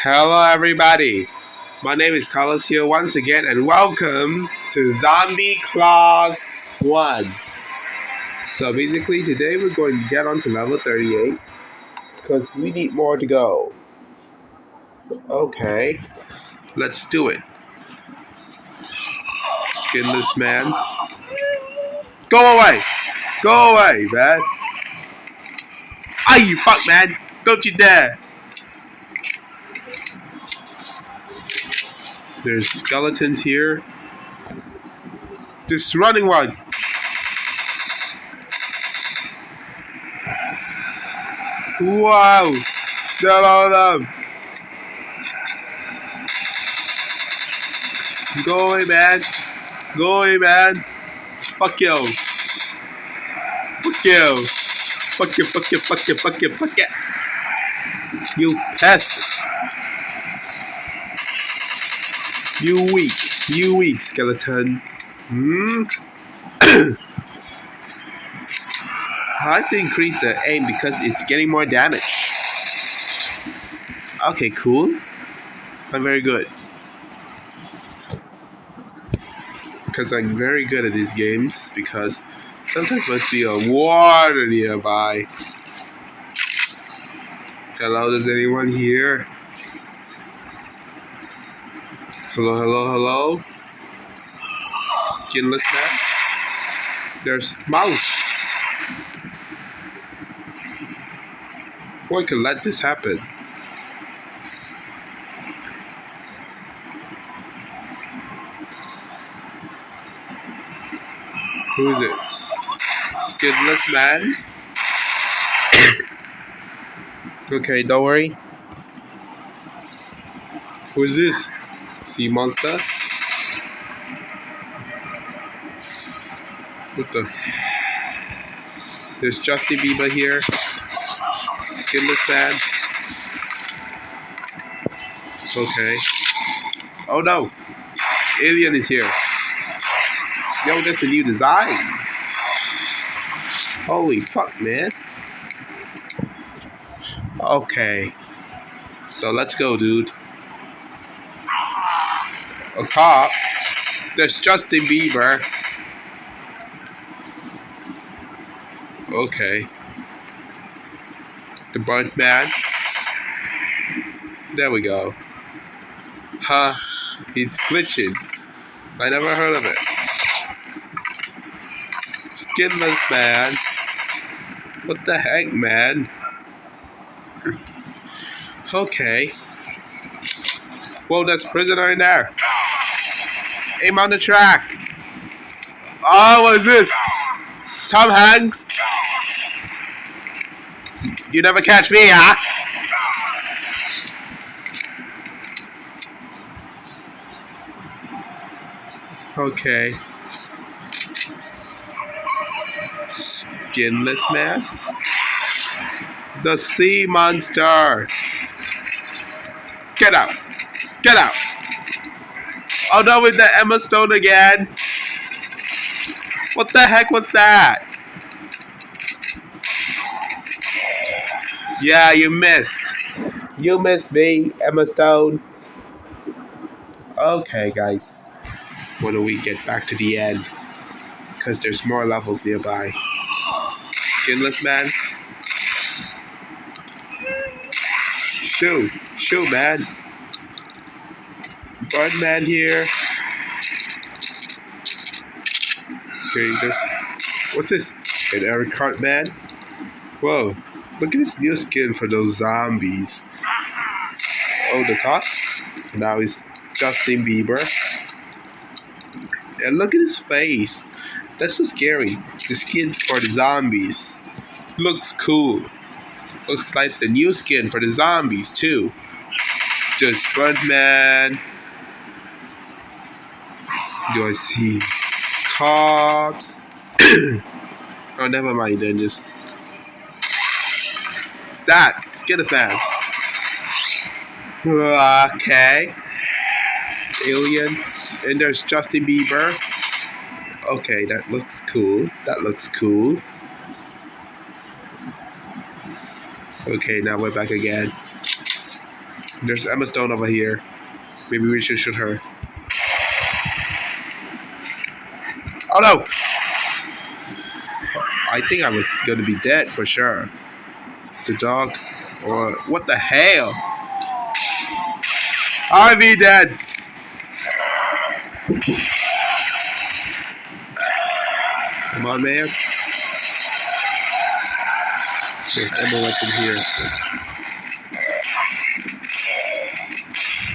Hello, everybody. My name is Carlos here once again, and welcome to Zombie Class 1. So, basically, today we're going to get on to level 38 because we need more to go. Okay, let's do it. Skinless man. Go away! Go away, man! Ah, you fuck, man! Don't you dare! There's skeletons here. This running one. Wow! There are all of them. Go away, man. Go away, man. Fuck you. Fuck you. Fuck you, fuck you, fuck you, fuck you, fuck you. You pest. You weak skeleton. Hmm? I have to increase the aim because it's getting more damage. Okay, cool. I'm very good. Because I'm very good at these games because sometimes must be a water nearby. Hello, there's anyone here? Hello, hello, hello? Skinless man? There's mouse. Boy can let this happen. Who is it? Skinless man? Okay, don't worry. Who is this? Sea monster? What the? There's Justin Bieber here. Skinless man. Okay. Oh no! Alien is here. Yo, that's a new design. Holy fuck, man. Okay. So let's go, dude. A cop. There's Justin Bieber. Okay. The Burnt Man. There we go. Huh. It's glitching. I never heard of it. Skinless man. What the heck, man? Okay. Whoa, there's prisoner in there. Aim on the track. Oh, what is this? Tom Hanks? You never catch me, huh? Okay. Skinless man? The sea monster! Get out! Get out! Oh no, with the Emma Stone again! What the heck was that? Yeah, you missed. You missed me, Emma Stone. Okay, guys. When do we get back to the end? Because there's more levels nearby. Skinless man? Shoot, man. Burn man here. Okay, what's this? An Eric Hart man? Whoa, look at this new skin for those zombies. Oh, the cops? Now it's Justin Bieber. And look at his face. That's so scary. The skin for the zombies. Looks cool. Looks like the new skin for the zombies too. Just Birdman. Do I see cops? Oh, never mind then. Just that skin of fan. Okay. Alien. And there's Justin Bieber. Okay, that looks cool. That looks cool. Okay, now we're back again. There's Emma Stone over here. Maybe we should shoot her. Oh no! I think I was gonna be dead for sure. The dog, or what the hell? I'll be dead. Come on, man. There's Emma Watson here.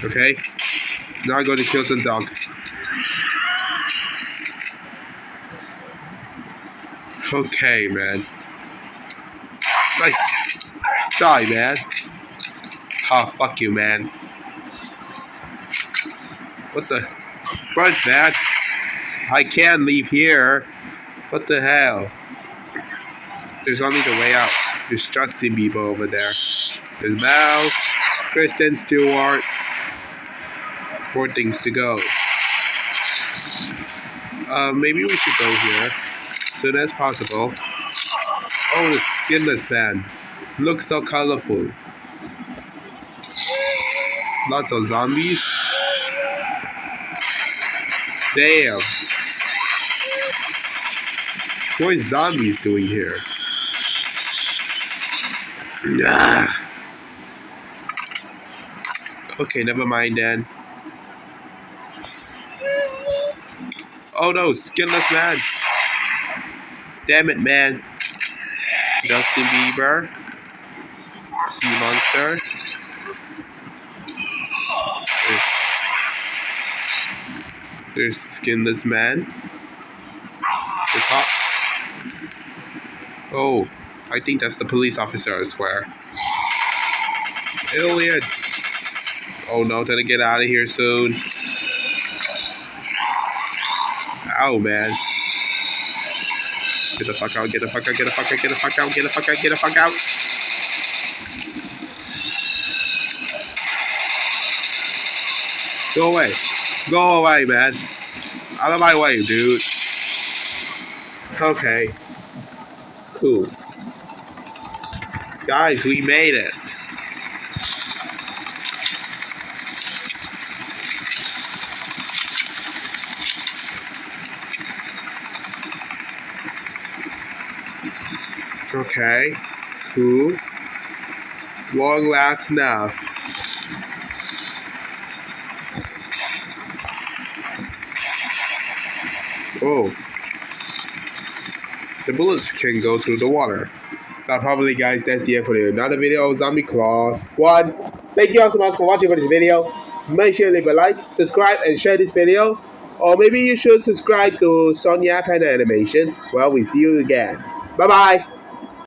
Okay. Now I'm going to kill some dog. Okay, man. Nice. Die, man. Oh, fuck you, man. What the? Run, man. I can't leave here. What the hell? There's only the way out. There's Justin Bieber over there. There's Mel, Kristen Stewart. 4 things to go. Maybe we should go here as soon as possible. Oh, the skinless man. Looks so colorful. Lots of zombies. Damn. What is zombies doing here? Nah. Okay, never mind then. Oh no, skinless man. Damn it, man. Justin Bieber. Sea Monster. There's skinless man. The cop. Oh, I think that's the police officer, I swear. Alien. Oh no, gotta get out of here soon. Ow, man. Get the fuck out, get the fuck out, get the fuck out, get the fuck out, get the fuck out, get the fuck out. Go away. Go away, man. Out of my way, dude. Okay. Cool. Guys, we made it. Okay. Cool. Long last now. Oh. The bullets can go through the water. So probably, guys, that's the end for another video of Zombie Claws 1. Thank you all so much for watching this video. Make sure to leave a like, subscribe, and share this video. Or maybe you should subscribe to Sonia Panda Animations. Well, we see you again. Bye-bye.